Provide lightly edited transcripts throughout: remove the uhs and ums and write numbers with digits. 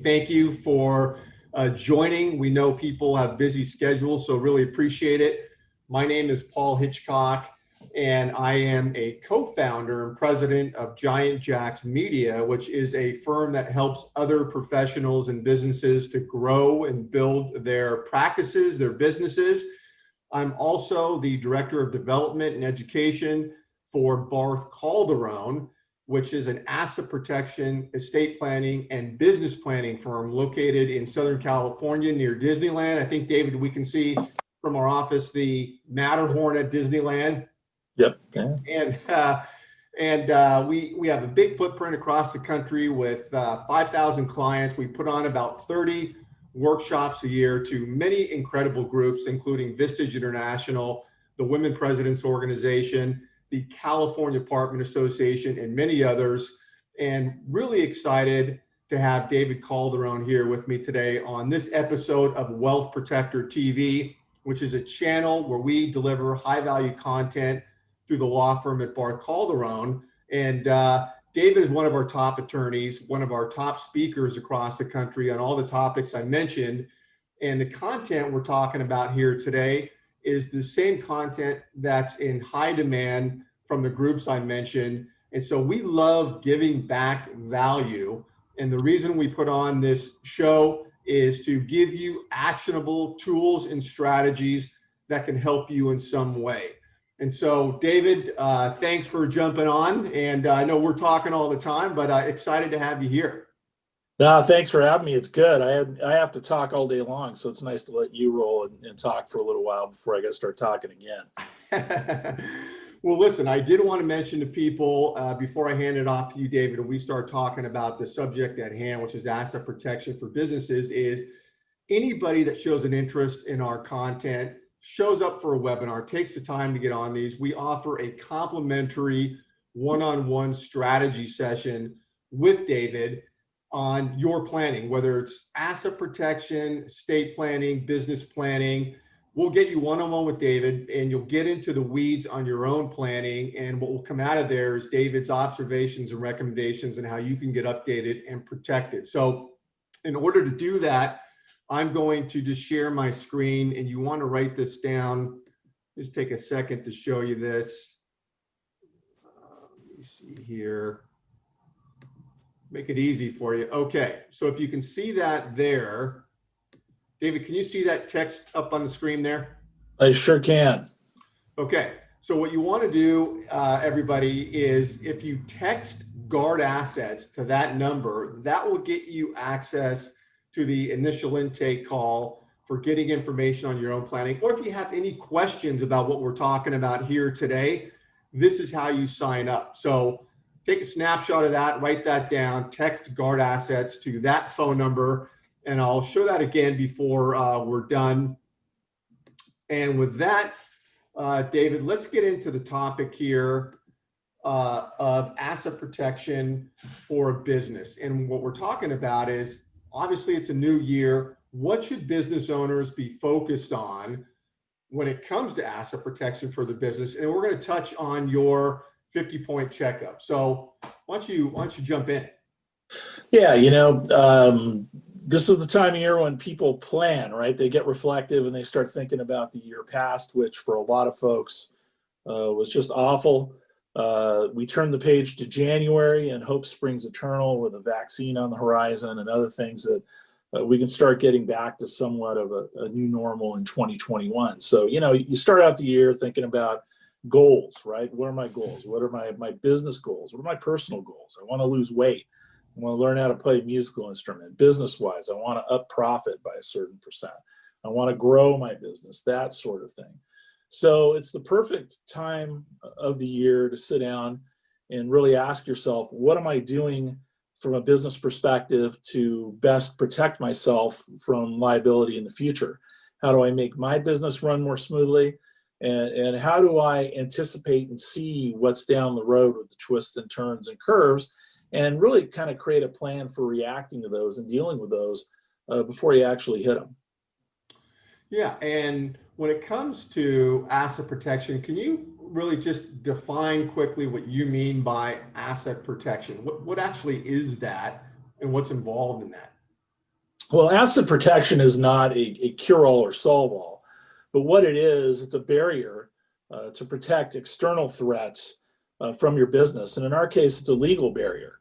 thank you for joining. We know people have busy schedules, so really appreciate it. My name is Paul Hitchcock, and I am a co-founder and president of Giant Jacks Media, which is a firm that helps other professionals and businesses to grow and build their practices, their businesses. I'm also the director of development and education for David Calderon, which is an asset protection, estate planning, and business planning firm located in Southern California near Disneyland. I think, David, we can see from our office the Matterhorn at Disneyland. Yep. Okay. And we have a big footprint across the country with 5,000 clients. We put on about 30 workshops a year to many incredible groups, including Vistage International, the Women Presidents Organization, the California Apartment Association, and many others. And really excited to have David Calderon here with me today on this episode of Wealth Protector TV, which is a channel where we deliver high-value content through the law firm at David Calderon. And David is one of our top attorneys, one of our top speakers across the country on all the topics I mentioned. And the content we're talking about here today is the same content that's in high demand from the groups I mentioned. And so we love giving back value. And the reason we put on this show is to give you actionable tools and strategies that can help you in some way. And so, David, thanks for jumping on. And I know we're talking all the time, but excited to have you here. No, thanks for having me. It's good. I have to talk all day long, so it's nice to let you roll and talk for a little while before I got to start talking again. Well, listen, I did want to mention to people before I hand it off to you, David, and we start talking about the subject at hand, which is asset protection for businesses, is anybody that shows an interest in our content, shows up for a webinar, takes the time to get on these. We offer a complimentary one-on-one strategy session with David on your planning, whether it's asset protection, estate planning, business planning. We'll get you one-on-one with David, and you'll get into the weeds on your own planning. And what will come out of there is David's observations and recommendations and how you can get updated and protected. So in order to do that, I'm going to just share my screen, and you want to write this down. Just take a second to show you this. Let me see here. Make it easy for you. Okay, so if you can see that there, David, can you see that text up on the screen there? I sure can. Okay, so what you want to do, everybody, is if you text Guard Assets to that number, that will get you access to the initial intake call for getting information on your own planning. Or if you have any questions about what we're talking about here today, this is how you sign up. So take a snapshot of that, write that down, text Guard Assets to that phone number, and I'll show that again before we're done. And with that, David, let's get into the topic here of asset protection for a business. And what we're talking about is, obviously it's a new year. What should business owners be focused on when it comes to asset protection for the business? And we're going to touch on your 50-point checkup. So why don't you jump in? Yeah, this is the time of year when people plan, right? They get reflective and they start thinking about the year past, which for a lot of folks was just awful. We turn the page to January and hope springs eternal with a vaccine on the horizon and other things that we can start getting back to somewhat of a new normal in 2021. So, you start out the year thinking about goals, right? What are my goals? What are my business goals? What are my personal goals? I want to lose weight. I want to learn how to play a musical instrument. Business-wise, I want to up profit by a certain percent. I want to grow my business, that sort of thing. So it's the perfect time of the year to sit down and really ask yourself, what am I doing from a business perspective to best protect myself from liability in the future? How do I make my business run more smoothly? And how do I anticipate and see what's down the road with the twists and turns and curves, and really kind of create a plan for reacting to those and dealing with those before you actually hit them? Yeah, and when it comes to asset protection, can you really just define quickly what you mean by asset protection? What actually is that, and what's involved in that? Well, asset protection is not a cure-all or solve-all, but what it is, it's a barrier to protect external threats from your business. And in our case, it's a legal barrier,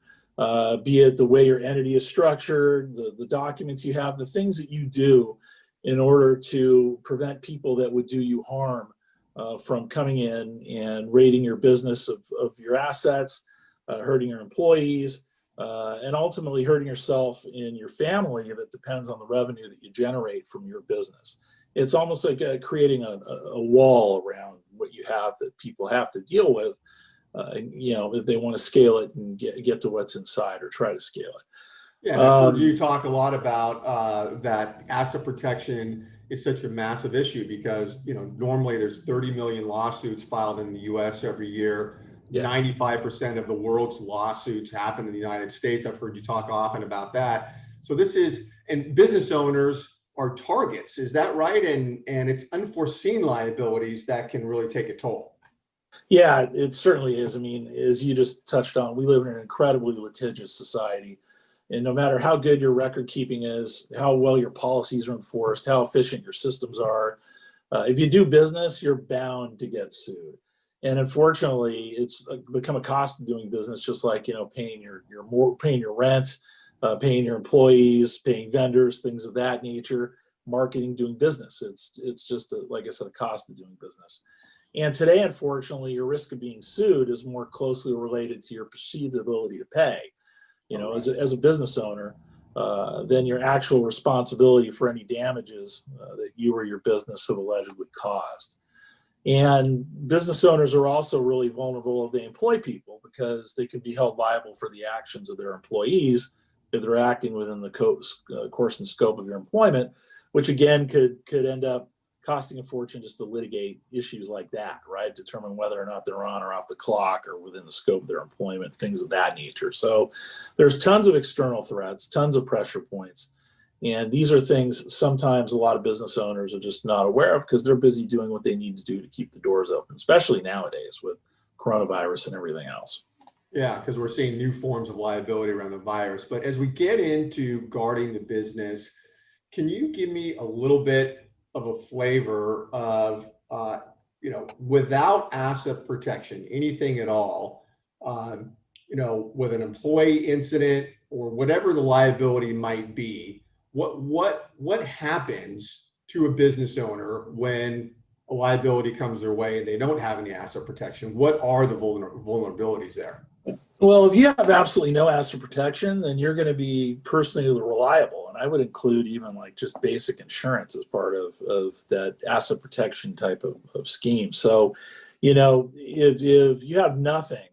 be it the way your entity is structured, the documents you have, the things that you do in order to prevent people that would do you harm from coming in and raiding your business of your assets, hurting your employees, and ultimately hurting yourself and your family that depends on the revenue that you generate from your business. It's almost like creating a wall around what you have that people have to deal with, if they want to scale it and get to what's inside or try to scale it. Yeah, and I've heard you talk a lot about that asset protection is such a massive issue because, normally there's 30 million lawsuits filed in the US every year. Yeah. 95% of the world's lawsuits happen in the United States. I've heard you talk often about that. So and business owners are targets. Is that right? And it's unforeseen liabilities that can really take a toll. Yeah, it certainly is. I mean, as you just touched on, we live in an incredibly litigious society. And no matter how good your record keeping is, how well your policies are enforced, how efficient your systems are, if you do business, you're bound to get sued. And unfortunately, it's become a cost of doing business, just like paying your rent, paying your employees, paying vendors, things of that nature, marketing, doing business. It's just like I said, a cost of doing business. And today, unfortunately, your risk of being sued is more closely related to your perceived ability to pay. As a business owner, than your actual responsibility for any damages that you or your business have allegedly caused. And business owners are also really vulnerable if they employ people because they can be held liable for the actions of their employees if they're acting within the course and scope of your employment, which again could end up costing a fortune just to litigate issues like that, right? Determine whether or not they're on or off the clock or within the scope of their employment, things of that nature. So there's tons of external threats, tons of pressure points. And these are things sometimes a lot of business owners are just not aware of because they're busy doing what they need to do to keep the doors open, especially nowadays with coronavirus and everything else. Yeah, because we're seeing new forms of liability around the virus. But as we get into guarding the business, can you give me a little bit of a flavor of, without asset protection, anything at all, with an employee incident or whatever the liability might be, what happens to a business owner when a liability comes their way and they don't have any asset protection? What are the vulnerabilities there? Well, if you have absolutely no asset protection, then you're going to be personally reliable. And I would include even like just basic insurance as part of that asset protection type of scheme. So, if you have nothing,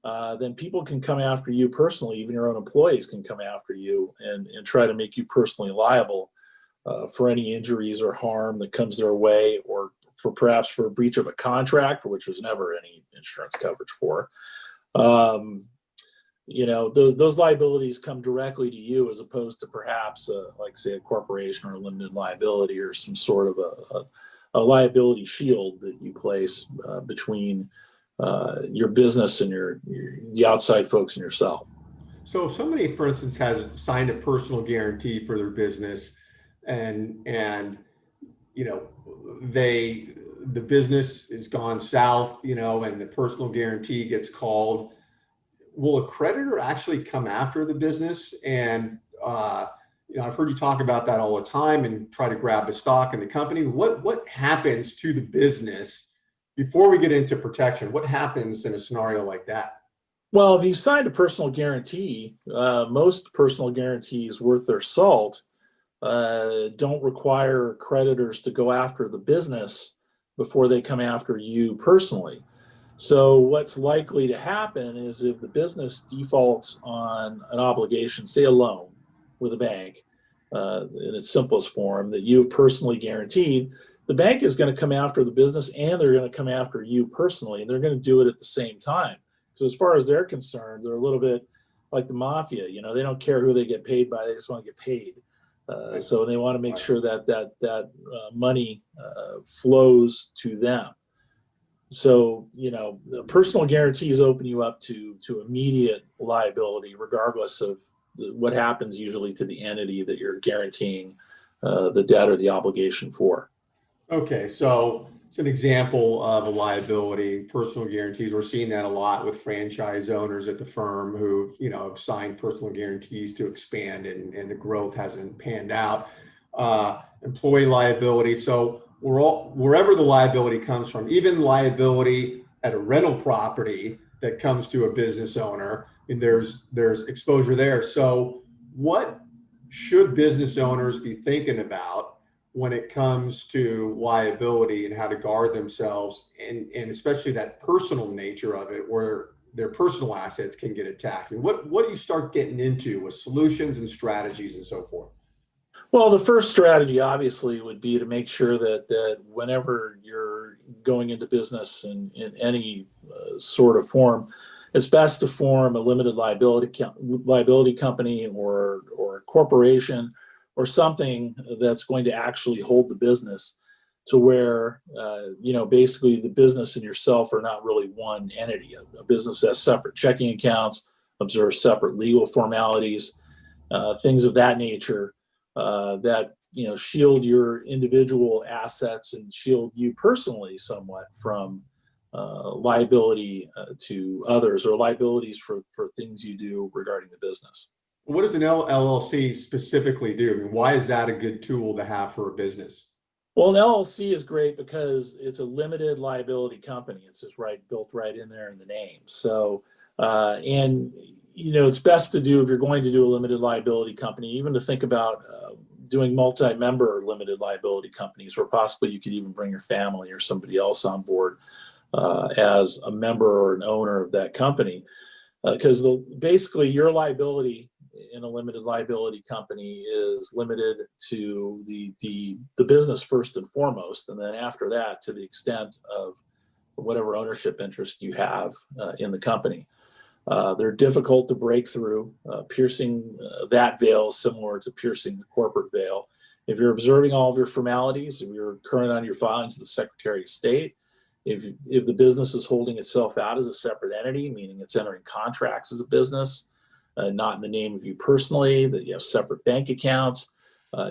then people can come after you personally. Even your own employees can come after you and try to make you personally liable for any injuries or harm that comes their way, or perhaps for a breach of a contract, for which there's never any insurance coverage for. Those liabilities come directly to you as opposed to perhaps like say a corporation or a limited liability or some sort of a liability shield that you place between your business and the outside folks and yourself. So if somebody, for instance, has signed a personal guarantee for their business and the business is gone south, and the personal guarantee gets called, will a creditor actually come after the business? And I've heard you talk about that all the time and try to grab the stock in the company. What happens to the business before we get into protection? What happens in a scenario like that? Well, if you signed a personal guarantee, most personal guarantees worth their salt don't require creditors to go after the business before they come after you personally. So what's likely to happen is if the business defaults on an obligation, say a loan with a bank, in its simplest form that you personally guaranteed, the bank is going to come after the business and they're going to come after you personally, and they're going to do it at the same time. So as far as they're concerned, they're a little bit like the mafia. They don't care who they get paid by; they just want to get paid. So they want to make sure that money flows to them. So, the personal guarantees open you up to immediate liability, regardless of what happens usually to the entity that you're guaranteeing the debt or the obligation for. Okay, so it's an example of a liability, personal guarantees. We're seeing that a lot with franchise owners at the firm who, have signed personal guarantees to expand and the growth hasn't panned out. Employee liability. So wherever the liability comes from, even liability at a rental property that comes to a business owner, and there's exposure there. So what should business owners be thinking about when it comes to liability and how to guard themselves, and especially that personal nature of it, where their personal assets can get attacked? And what do you start getting into with solutions and strategies and so forth? Well, the first strategy obviously would be to make sure that whenever you're going into business in any sort of form, it's best to form a limited liability company or a corporation or something that's going to actually hold the business to where, basically the business and yourself are not really one entity. A business has separate checking accounts, observes separate legal formalities, things of that nature that, shield your individual assets and shield you personally somewhat from liability to others, or liabilities for things you do regarding the business. What does an LLC specifically do? I mean, why is that a good tool to have for a business? Well, an LLC is great because it's a limited liability company. It's just built right in there in the name. So, it's best to do, if you're going to do a limited liability company, even to think about doing multi-member limited liability companies, where possibly you could even bring your family or somebody else on board as a member or an owner of that company. Because basically your liability in a limited liability company is limited to the business first and foremost, and then after that to the extent of whatever ownership interest you have in the company. They're difficult to break through. Piercing that veil is similar to piercing the corporate veil. If you're observing all of your formalities, if you're current on your filings to the Secretary of State, if the business is holding itself out as a separate entity, meaning it's entering contracts as a business, not in the name of you personally, that you have separate bank accounts,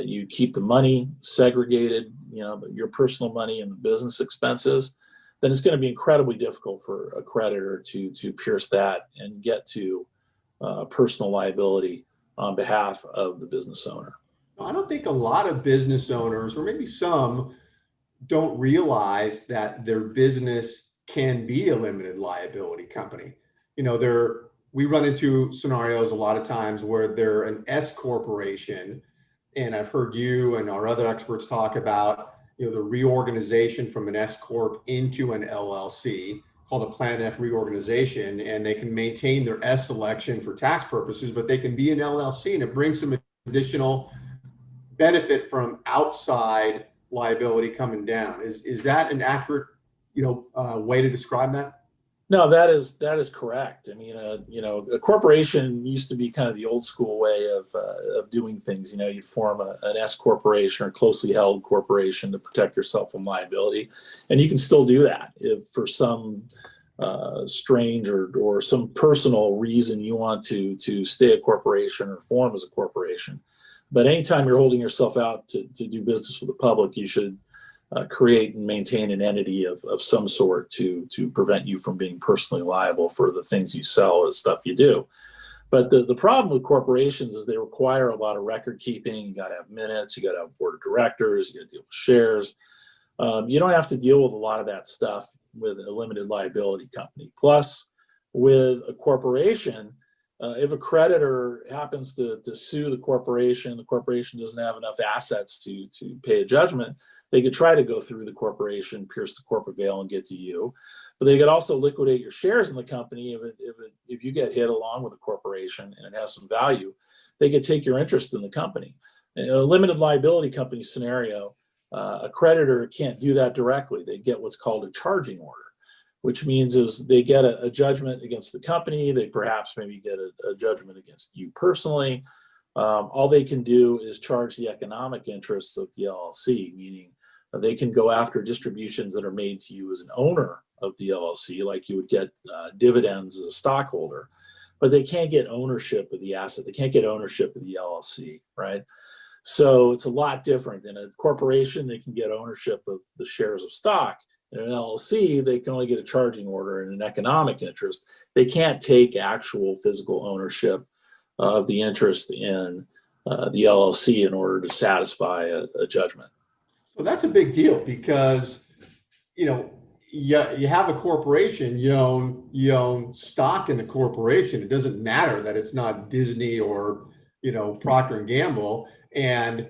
you keep the money segregated, your personal money and the business expenses, then it's going to be incredibly difficult for a creditor to pierce that and get to personal liability on behalf of the business owner. I don't think a lot of business owners, or maybe some, don't realize that their business can be a limited liability company. We run into scenarios a lot of times where they're an S corporation, and I've heard you and our other experts talk about the reorganization from an S corp into an LLC, called a Plan F reorganization, and they can maintain their S election for tax purposes, but they can be an LLC, and it brings some additional benefit from outside liability coming down. Is that an accurate way to describe that? No, that is correct. I mean, a corporation used to be kind of the old school way of doing things. You'd form an S corporation or closely held corporation to protect yourself from liability, and you can still do that if for some strange or some personal reason you want to stay a corporation or form as a corporation. But anytime you're holding yourself out to do business with the public, you should create and maintain an entity of some sort to prevent you from being personally liable for the things you sell as stuff you do. But the problem with corporations is they require a lot of record keeping. You got to have minutes, you got to have board of directors, you got to deal with shares. You don't have to deal with a lot of that stuff with a limited liability company. Plus, with a corporation, if a creditor happens to sue the corporation doesn't have enough assets to pay a judgment, they could try to go through the corporation, pierce the corporate veil, and get to you. But they could also liquidate your shares in the company if you get hit along with the corporation and it has some value. They could take your interest in the company. In a limited liability company scenario, a creditor can't do that directly. They get what's called a charging order, which means is they get a judgment against the company. They perhaps maybe get a judgment against you personally. All they can do is charge the economic interests of the LLC, meaning they can go after distributions that are made to you as an owner of the LLC, like you would get dividends as a stockholder. but they can't get ownership of the asset. They can't get ownership of the LLC, right? So it's a lot different. In a corporation, they can get ownership of the shares of stock. In an LLC, they can only get a charging order and an economic interest. They can't take actual physical ownership of the interest in the LLC in order to satisfy a judgment. So that's a big deal because, you have a corporation, you own stock in the corporation. It doesn't matter that it's not Disney or, Procter and Gamble. And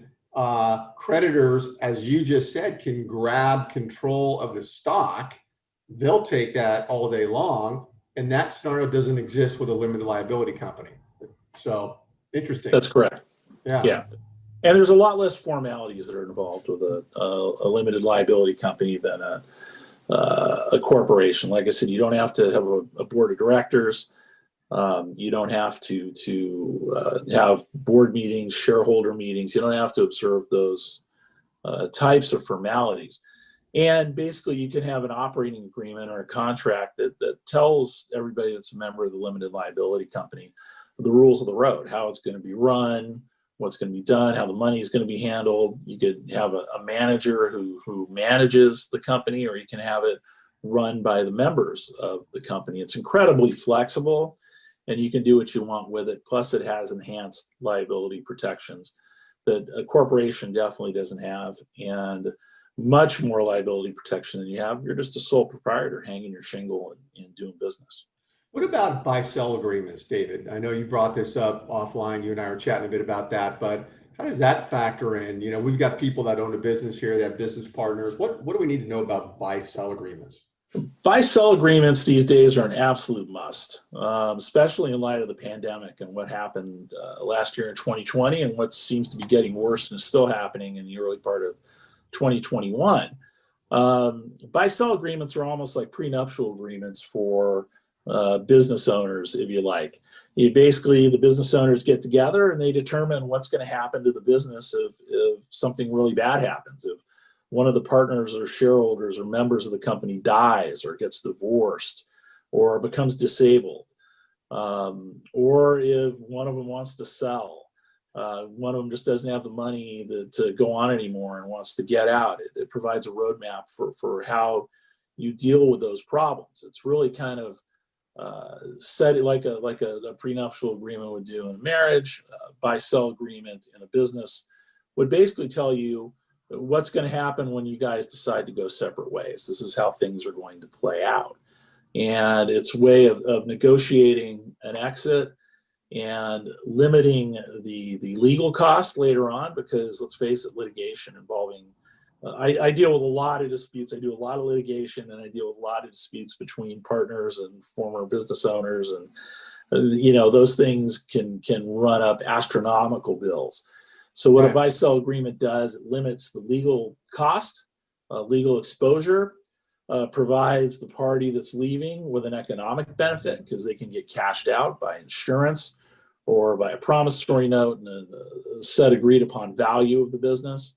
creditors, as you just said, can grab control of the stock. They'll take that all day long. And that scenario doesn't exist with a limited liability company. So interesting. That's correct. Yeah. And there's a lot less formalities that are involved with a limited liability company than a corporation. Like I said, you don't have to have a board of directors. You don't have to have board meetings, shareholder meetings. You don't have to observe those types of formalities. And basically, you can have an operating agreement or a contract that tells everybody that's a member of the limited liability company the rules of the road, how it's going to be run, what's going to be done, how the money is going to be handled. You could have a manager who manages the company, or you can have it run by the members of the company. It's incredibly flexible, and you can do what you want with it. Plus, it has enhanced liability protections that a corporation definitely doesn't have, and much more liability protection than you have. You're just a sole proprietor hanging your shingle and doing business. What about buy-sell agreements, David? I know you brought this up offline. You and I were chatting a bit about that, but how does that factor in? We've got people that own a business here, they have business partners. What do we need to know about buy-sell agreements? Buy-sell agreements these days are an absolute must, especially in light of the pandemic and what happened last year in 2020 and what seems to be getting worse and is still happening in the early part of 2021. Buy-sell agreements are almost like prenuptial agreements for business owners, if you like. Basically, the business owners get together and they determine what's going to happen to the business if something really bad happens. If one of the partners or shareholders or members of the company dies or gets divorced or becomes disabled, or if one of them wants to sell. One of them just doesn't have the money to go on anymore and wants to get out. It provides a roadmap for how you deal with those problems. It's really kind of set it like a prenuptial agreement would do in a marriage. Buy-sell agreement in a business would basically tell you what's going to happen when you guys decide to go separate ways. This is how things are going to play out. And it's a way of negotiating an exit and limiting the legal costs later on, because let's face it, litigation involving I deal with a lot of disputes. I do a lot of litigation, and I deal with a lot of disputes between partners and former business owners, and those things can run up astronomical bills. So what a buy-sell agreement does, it limits the legal cost, legal exposure, provides the party that's leaving with an economic benefit because they can get cashed out by insurance or by a promissory note and a set agreed upon value of the business.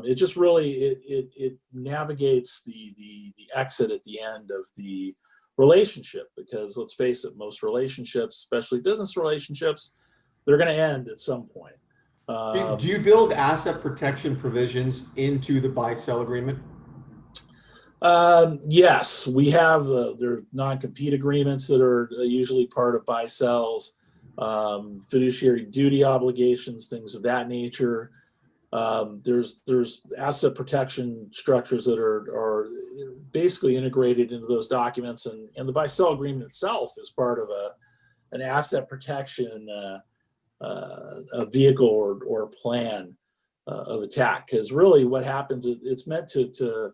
It just really it navigates the exit at the end of the relationship, because let's face it, most relationships, especially business relationships, they're going to end at some point. Do you build asset protection provisions into the buy-sell agreement? Yes, we have there are non-compete agreements that are usually part of buy-sells, fiduciary duty obligations, things of that nature. There's asset protection structures that are basically integrated into those documents, and the buy-sell agreement itself is part of an asset protection a vehicle or plan of attack. Because really what happens, it's meant to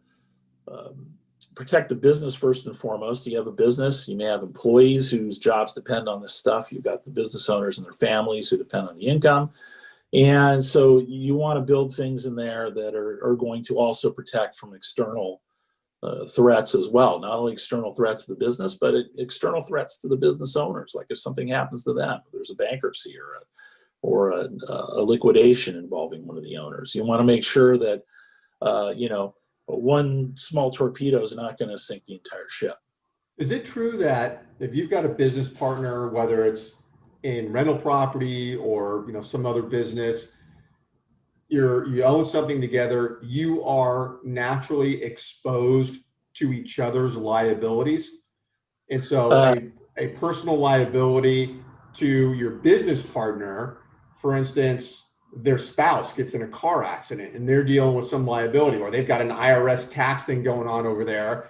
protect the business first and foremost. You have a business, you may have employees whose jobs depend on this stuff. You've got the business owners and their families who depend on the income. And so you want to build things in there that are going to also protect from external threats as well. Not only external threats to the business, but external threats to the business owners. Like if something happens to them, there's a bankruptcy or a liquidation involving one of the owners. You want to make sure that, one small torpedo is not going to sink the entire ship. Is it true that if you've got a business partner, whether it's in rental property or some other business, you own something together, you are naturally exposed to each other's liabilities? And so Uh, a personal liability to your business partner, for instance, their spouse gets in a car accident and they're dealing with some liability, or they've got an IRS tax thing going on over there.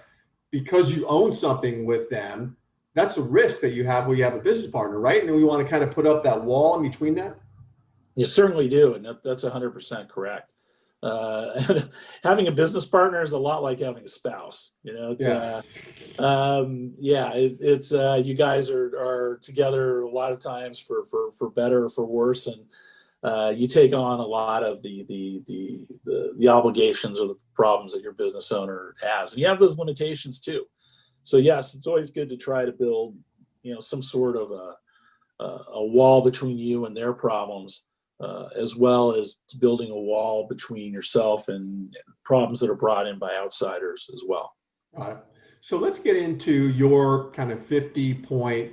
Because you own something with them, that's a risk that you have when you have a business partner, right? And we want to kind of put up that wall in between that. you certainly do, and that's 100% correct. Having a business partner is a lot like having a spouse. It's Yeah. yeah, it's you guys are together a lot of times for better or for worse, and you take on a lot of the obligations or the problems that your business owner has, and you have those limitations too. So yes, it's always good to try to build, some sort of a wall between you and their problems, as well as building a wall between yourself and problems that are brought in by outsiders as well. Got it. So let's get into your kind of 50-point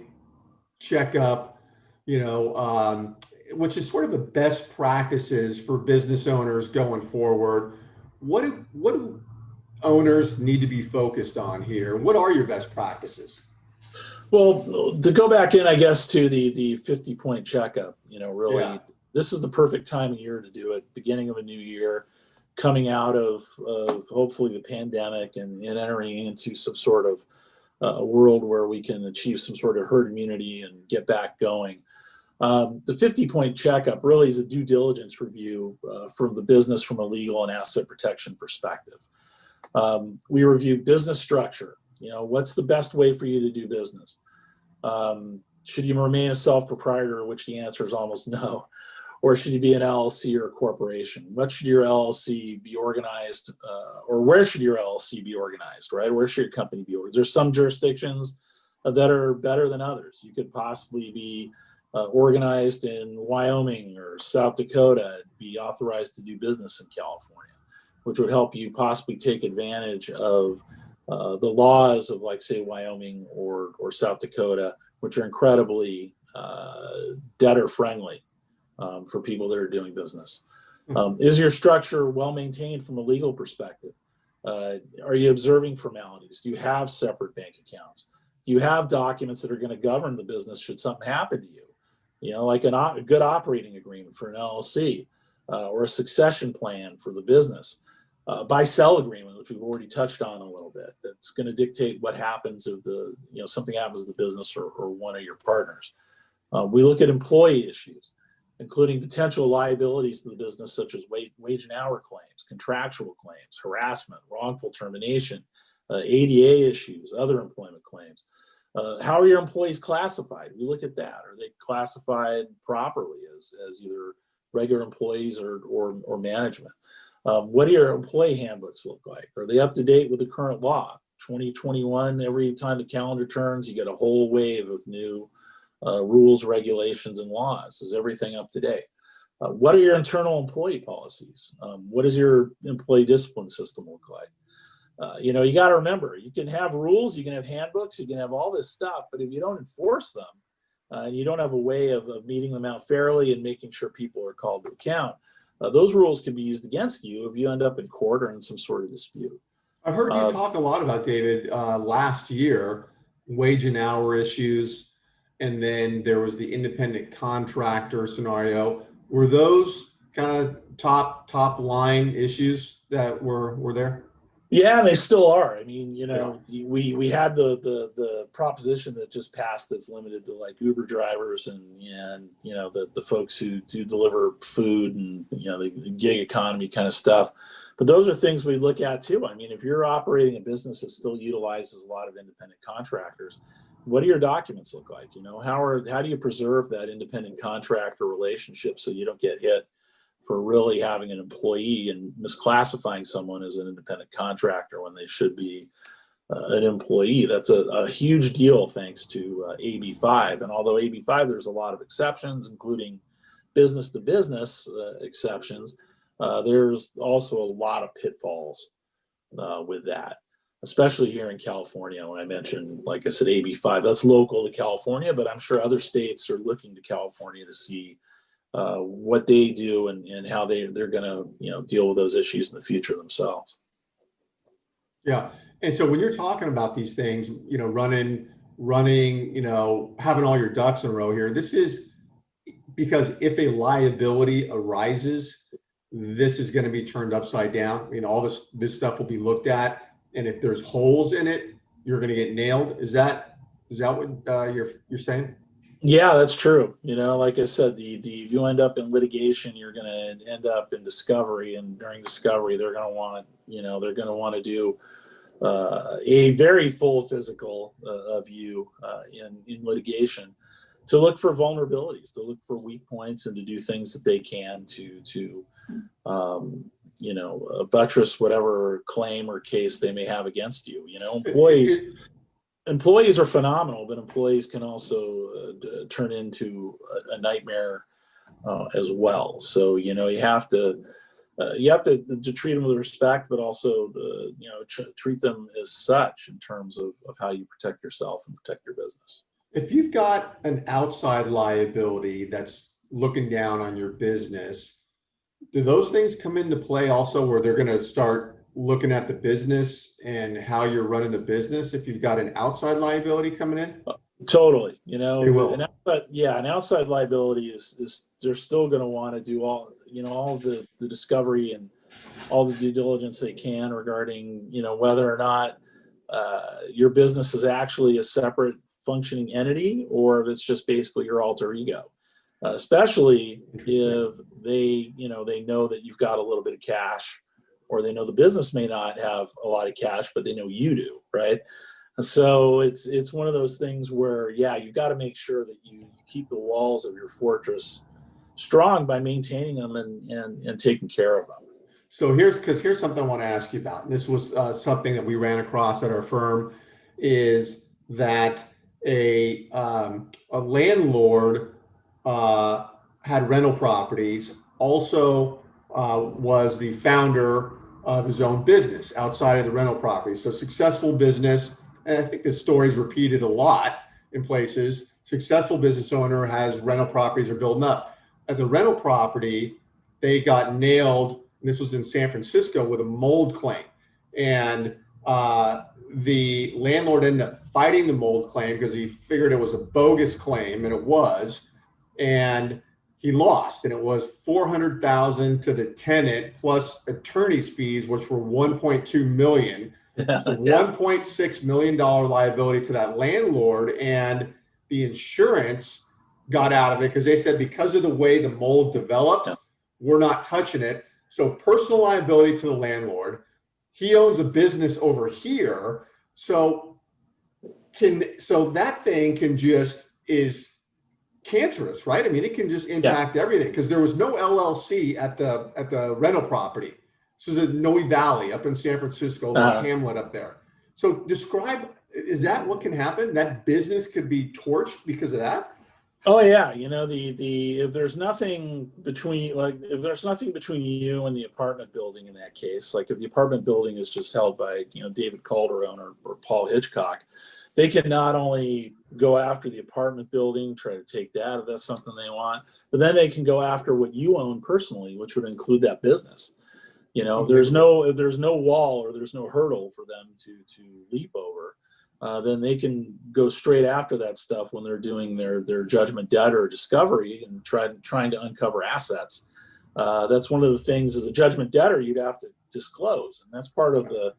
checkup, which is sort of the best practices for business owners going forward. What do owners need to be focused on here? What are your best practices? Well, to go back in, I guess, to the 50-point checkup, Yeah. really, this is the perfect time of year to do it. Beginning of a new year, coming out of hopefully the pandemic and entering into some sort of a world where we can achieve some sort of herd immunity and get back going. The 50-point checkup really is a due diligence review for the business from a legal and asset protection perspective. We review business structure. What's the best way for you to do business? Should you remain a self-proprietor, which the answer is almost no, or should you be an LLC or a corporation? What should your LLC be organized, or where should your LLC be organized, right? Where should your company be organized? There's some jurisdictions that are better than others. You could possibly be organized in Wyoming or South Dakota, be authorized to do business in California, which would help you possibly take advantage of the laws of, like, say, Wyoming or South Dakota, which are incredibly debtor friendly for people that are doing business. Is your structure well maintained from a legal perspective? Are you observing formalities? Do you have separate bank accounts? Do you have documents that are going to govern the business should something happen to you? Like a good operating agreement for an LLC, or a succession plan for the business. Buy-sell agreement, which we've already touched on a little bit, that's going to dictate what happens if something happens to the business or one of your partners. We look at employee issues, including potential liabilities to the business, such as wage and hour claims, contractual claims, harassment, wrongful termination, ADA issues, other employment claims. How are your employees classified? We look at that. Are they classified properly as either regular employees or management? What do your employee handbooks look like? Are they up to date with the current law? 2021, every time the calendar turns, you get a whole wave of new rules, regulations, and laws. Is everything up to date? What are your internal employee policies? What does your employee discipline system look like? You got to remember, you can have rules, you can have handbooks, you can have all this stuff, but if you don't enforce them, and you don't have a way of meeting them out fairly and making sure people are called to account, those rules can be used against you if you end up in court or in some sort of dispute. I've heard you talk a lot about, David, last year, wage and hour issues, and then there was the independent contractor scenario. Were those kind of top line issues that were there? Yeah, they still are. I mean, Yeah. we had the proposition that just passed that's limited to, like, Uber drivers and the folks who do deliver food and the gig economy kind of stuff. But those are things we look at too. I mean, if you're operating a business that still utilizes a lot of independent contractors, what do your documents look like? How do you preserve that independent contractor relationship so you don't get hit for really having an employee and misclassifying someone as an independent contractor when they should be an employee? That's a huge deal thanks to AB5. And although AB5, there's a lot of exceptions, including business to business exceptions, there's also a lot of pitfalls with that. especially here in California. When I mentioned, like I said, AB5, that's local to California, but I'm sure other states are looking to California to see what they do and how they're going to deal with those issues in the future themselves. Yeah. And so when you're talking about these things, running, having all your ducks in a row here, this is because if a liability arises, this is going to be turned upside down. All this stuff will be looked at, and if there's holes in it, you're going to get nailed. Is that what you're saying? Yeah, that's true. Like I said, if you end up in litigation, you're going to end up in discovery, and during discovery, they're going to want to do a very full physical of you in litigation, to look for vulnerabilities, to look for weak points, and to do things that they can to buttress whatever claim or case they may have against you. Employees are phenomenal, but employees can also turn into a nightmare as well. So you have to treat them with respect, but also treat them as such in terms of how you protect yourself and protect your business. If you've got an outside liability that's looking down on your business, do those things come into play also, where they're going to start looking at the business and how you're running the business if you've got an outside liability coming in? Totally. They will. An outside liability is they're still going to want to do all the discovery and all the due diligence they can regarding whether or not your business is actually a separate functioning entity, or if it's just basically your alter ego. Especially if they know that you've got a little bit of cash, or they know the business may not have a lot of cash, but they know you do, right? So it's one of those things where, you've got to make sure that you keep the walls of your fortress strong by maintaining them and taking care of them. So here's something I want to ask you about. And this was something that we ran across at our firm, is that a landlord had rental properties, also was the founder of his own business outside of the rental property. So successful business, and I think this story is repeated a lot in places. Successful business owner has rental properties are building up. At the rental property, they got nailed, and this was in San Francisco, with a mold claim. And the landlord ended up fighting the mold claim because he figured it was a bogus claim, and it was. And he lost, and it was $400,000 to the tenant plus attorney's fees, which were $1.2 million. So $1.6 million liability to that landlord, and the insurance got out of it because they said, because of the way the mold developed, we're not touching it. So personal liability to the landlord. He owns a business over here, so that thing can just is cancerous, right? I mean, it can just impact everything, because there was no LLC at the rental property. This is in Noe Valley up in San Francisco, the hamlet up there. So describe, is that what can happen? That business could be torched because of that? Oh yeah, if there's nothing between you and the apartment building in that case, like if the apartment building is just held by David Calderon or Paul Hitchcock, they can not only go after the apartment building, try to take that if that's something they want, but then they can go after what you own personally, which would include that business. If there's no wall or there's no hurdle for them to leap over, then they can go straight after that stuff when they're doing their judgment debtor discovery and trying to uncover assets. That's one of the things, as a judgment debtor, you'd have to disclose, and that's part of the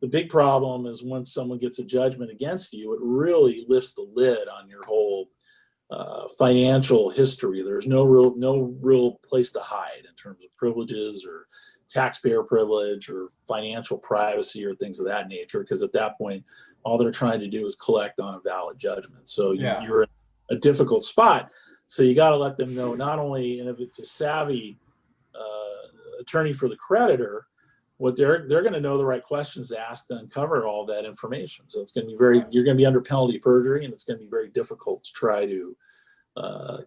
big problem. Is once someone gets a judgment against you, it really lifts the lid on your whole financial history. There's no real place to hide in terms of privileges or taxpayer privilege or financial privacy or things of that nature, because at that point, all they're trying to do is collect on a valid judgment. So you're in a difficult spot. So you got to let them know, not only, and if it's a savvy attorney for the creditor, what they're going to know the right questions to ask to uncover all that information. So it's going to be you're going to be under penalty of perjury, and it's going to be very difficult to try to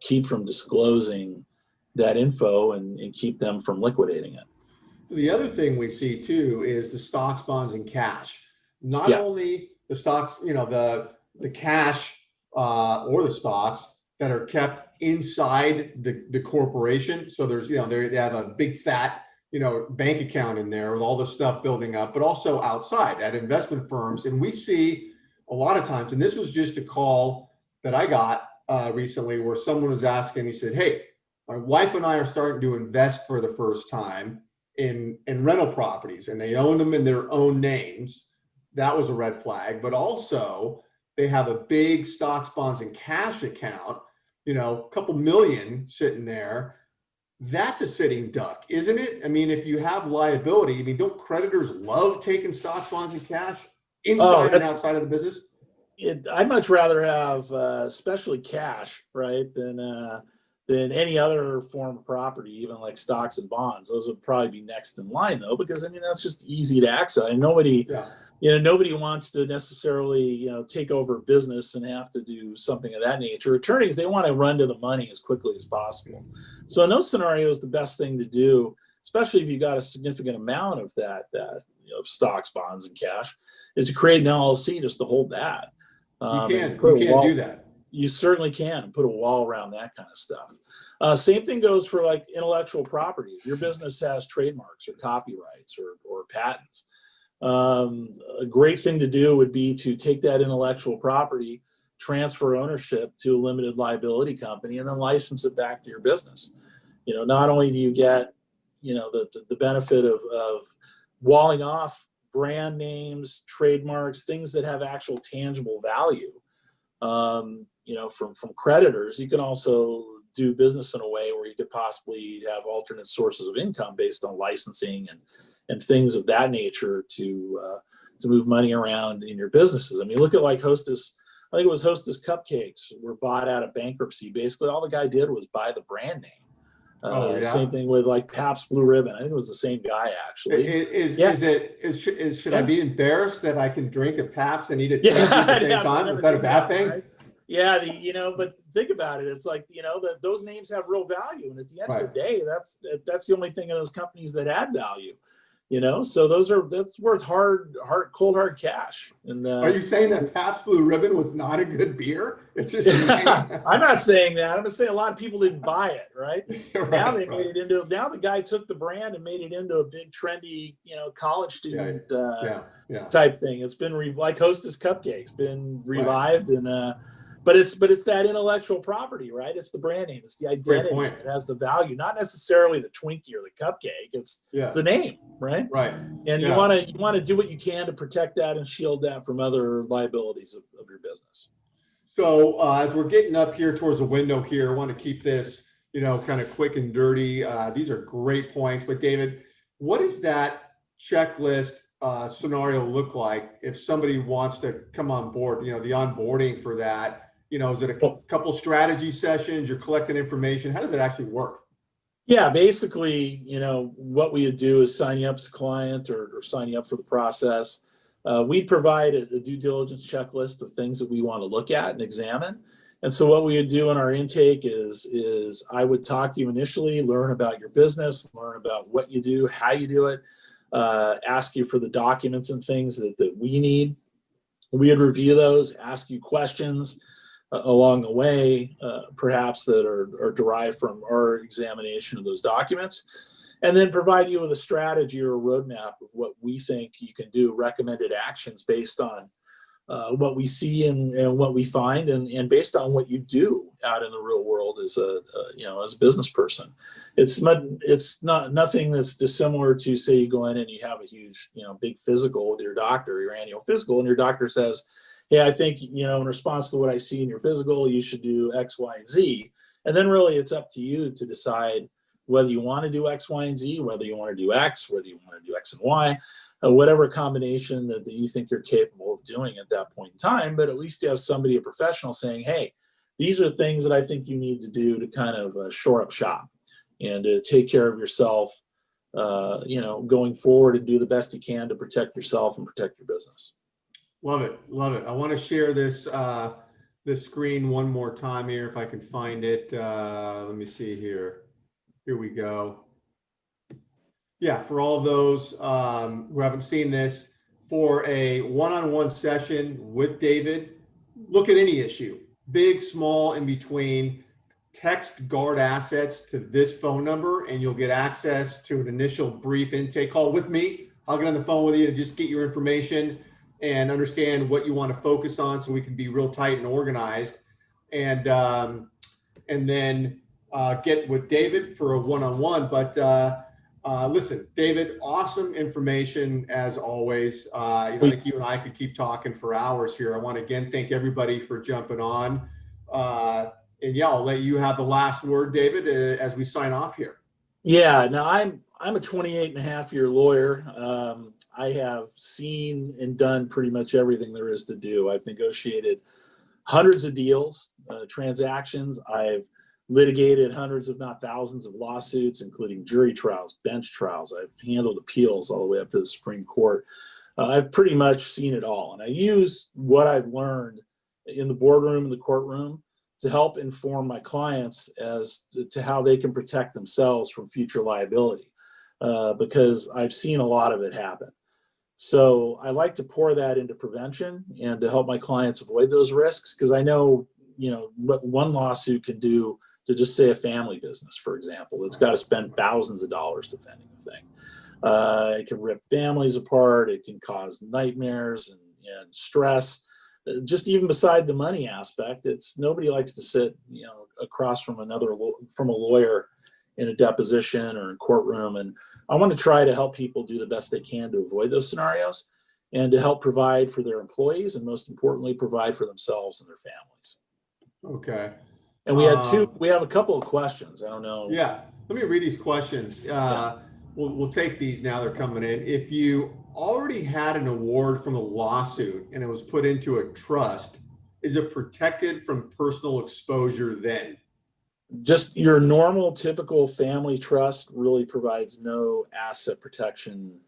keep from disclosing that info and keep them from liquidating it. The other thing we see too is the stocks, bonds, and cash. not only the stocks, the cash or the stocks that are kept inside the corporation. So there's, they have a big fat, bank account in there with all the stuff building up, but also outside at investment firms. And we see a lot of times, and this was just a call that I got recently where someone was asking, he said, hey, my wife and I are starting to invest for the first time in rental properties, and they own them in their own names. That was a red flag. But also they have a big stocks, bonds, and cash account, a couple million sitting there. That's a sitting duck, isn't it? I mean, if you have liability, don't creditors love taking stocks, bonds, and cash inside and outside of the business? I'd much rather have especially cash, right, than any other form of property, even like stocks and bonds. Those would probably be next in line, though, because that's just easy to access. And nobody wants to necessarily take over business and have to do something of that nature. Attorneys, they want to run to the money as quickly as possible. So in those scenarios, the best thing to do, especially if you got a significant amount of that stocks, bonds, and cash, is to create an LLC just to hold that. You can do that. You certainly can put a wall around that kind of stuff. Same thing goes for like intellectual property. If your business has trademarks or copyrights or patents, a great thing to do would be to take that intellectual property, transfer ownership to a limited liability company, and then license it back to your business. Not only do you get, the benefit of walling off brand names, trademarks, things that have actual tangible value, from creditors, you can also do business in a way where you could possibly have alternate sources of income based on licensing and things of that nature to move money around in your businesses. Look at like Hostess. I think it was Hostess Cupcakes were bought out of bankruptcy. Basically, all the guy did was buy the brand name. Same thing with like Pabst Blue Ribbon. I think it was the same guy actually. Should I be embarrassed that I can drink a Pabst and eat a turkey at the same time? Is that a bad thing? Right? Yeah, but think about it. It's like that those names have real value, and at the end of the day, that's the only thing in those companies that add value. So that's worth cold hard cash. And are you saying that Pabst Blue Ribbon was not a good beer? It's just I'm not saying that. I'm just saying a lot of people didn't buy it, right? Now they made it into. Now the guy took the brand and made it into a big trendy, college student type thing. It's been like Hostess Cupcakes, been revived, and but it's that intellectual property, right? It's the brand name, it's the identity. It has the value, not necessarily the Twinkie or the cupcake. It's the name, right? Right. And you want to do what you can to protect that and shield that from other liabilities of your business. So as we're getting up here towards the window here, I want to keep this, kind of quick and dirty. These are great points. But David, what does that checklist scenario look like if somebody wants to come on board? The onboarding for that. Is it a couple strategy sessions? You're collecting information. How does it actually work? Yeah, basically, what we would do is sign you up as a client or sign you up for the process. We'd provide a due diligence checklist of things that we want to look at and examine. And so what we would do in our intake is I would talk to you initially, learn about your business, learn about what you do, how you do it, ask you for the documents and things that we need. We would review those, ask you questions along the way, perhaps that are derived from our examination of those documents, and then provide you with a strategy or a roadmap of what we think you can do, recommended actions based on what we see and what we find, and based on what you do out in the real world as a business person. It's not nothing that's dissimilar to, say, you go in and you have a huge big physical with your doctor, your annual physical, and your doctor says, hey, I think, in response to what I see in your physical, you should do X, Y, and Z. And then really it's up to you to decide whether you want to do X, Y, and Z, whether you want to do X, whether you want to do X and Y, whatever combination that you think you're capable of doing at that point in time. But at least you have somebody, a professional, saying, hey, these are things that I think you need to do to kind of shore up shop and to take care of yourself, going forward, and do the best you can to protect yourself and protect your business. Love it. Love it. I want to share this screen one more time here if I can find it. Let me see here. Here we go. Yeah, for all those who haven't seen this, for a one-on-one session with David, look at any issue, big, small, in between. Text Guard Assets to this phone number and you'll get access to an initial brief intake call with me. I'll get on the phone with you to just get your information and understand what you want to focus on so we can be real tight and organized. And then get with David for a one-on-one. But listen, David, awesome information as always. I think you and I could keep talking for hours here. I want to again thank everybody for jumping on. And yeah, I'll let you have the last word, David, as we sign off here. Yeah, now I'm a 28-and-a-half-year lawyer. I have seen and done pretty much everything there is to do. I've negotiated hundreds of deals, transactions. I've litigated hundreds, if not thousands, of lawsuits, including jury trials, bench trials. I've handled appeals all the way up to the Supreme Court. I've pretty much seen it all. And I use what I've learned in the boardroom and the courtroom to help inform my clients as to how they can protect themselves from future liability, because I've seen a lot of it happen. So I like to pour that into prevention and to help my clients avoid those risks, because I know, what one lawsuit can do to just say a family business, for example. It's got to spend thousands of dollars defending the thing. It can rip families apart. It can cause nightmares and stress. Just even beside the money aspect, nobody likes to sit, across from a lawyer in a deposition or in courtroom. And I want to try to help people do the best they can to avoid those scenarios and to help provide for their employees and, most importantly, provide for themselves and their families. Okay. And we have a couple of questions. I don't know. Yeah. Let me read these questions. We'll take these now. They're coming in. If you already had an award from a lawsuit and it was put into a trust, is it protected from personal exposure then? Just your normal, typical family trust really provides no asset protection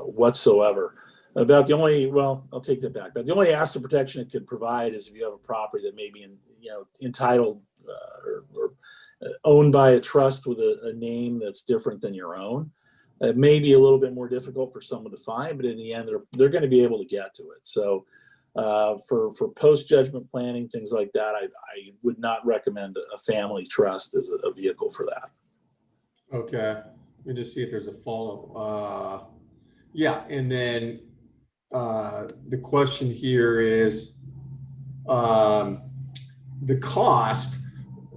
whatsoever. I'll take that back. But the only asset protection it could provide is if you have a property that may be entitled or owned by a trust with a name that's different than your own. It may be a little bit more difficult for someone to find, but in the end, they're going to be able to get to it. So for post-judgment planning, things like that, I would not recommend a family trust as a vehicle for that. Okay. Let me just see if there's a follow. Yeah, and then the question here is the cost.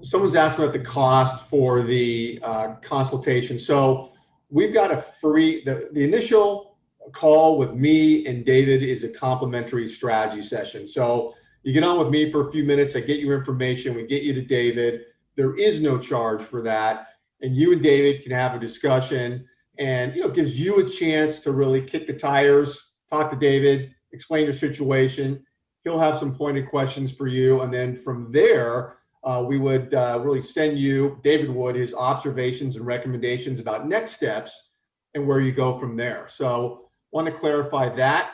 Someone's asking about the cost for the consultation. So we've got a free, the initial call with me and David is a complimentary strategy session. So you get on with me for a few minutes, I get your information, we get you to David. There is no charge for that. And you and David can have a discussion and, it gives you a chance to really kick the tires, talk to David, explain your situation. He'll have some pointed questions for you. And then from there, we would really send you, David would, his observations and recommendations about next steps and where you go from there. So want to clarify that.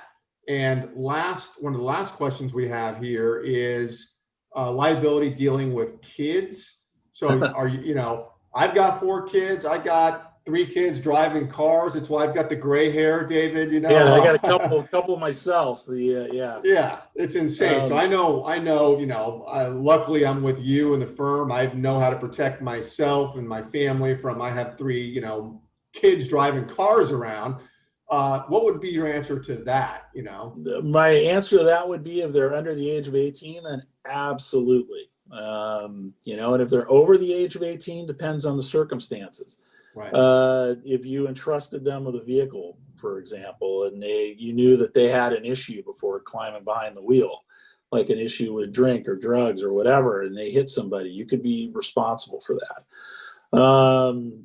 And one of the last questions we have here is liability dealing with kids. So are you, I've got 4 kids. I got 3 kids driving cars. It's why I've got the gray hair, David. Yeah, I got a couple myself. Yeah, it's insane. So I know. Luckily, I'm with you and the firm. I know how to protect myself and my family from. I have 3, kids driving cars around. What would be your answer to that? My answer to that would be if they're under the age of 18, then absolutely. And if they're over the age of 18, depends on the circumstances. Right. If you entrusted them with a vehicle, for example, and you knew that they had an issue before climbing behind the wheel, like an issue with drink or drugs or whatever, and they hit somebody, you could be responsible for that.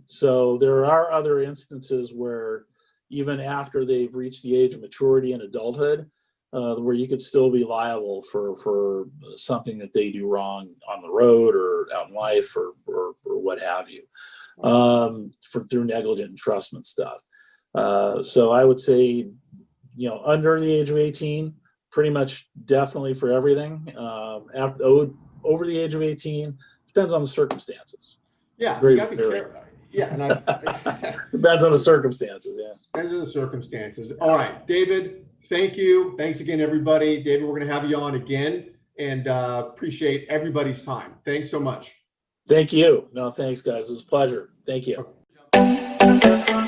So there are other instances where even after they've reached the age of maturity and adulthood, where you could still be liable for something that they do wrong on the road or out in life or what have you. Through negligent entrustment stuff. So I would say, under the age of 18, pretty much definitely for everything. Over the age of 18, depends on the circumstances. Yeah, you gotta be careful. Yeah, depends on the circumstances. Yeah, depends on the circumstances. All right, David, thank you. Thanks again, everybody. David, we're going to have you on again, and appreciate everybody's time. Thanks so much. Thank you. No, thanks, guys. It was a pleasure. Thank you. Okay.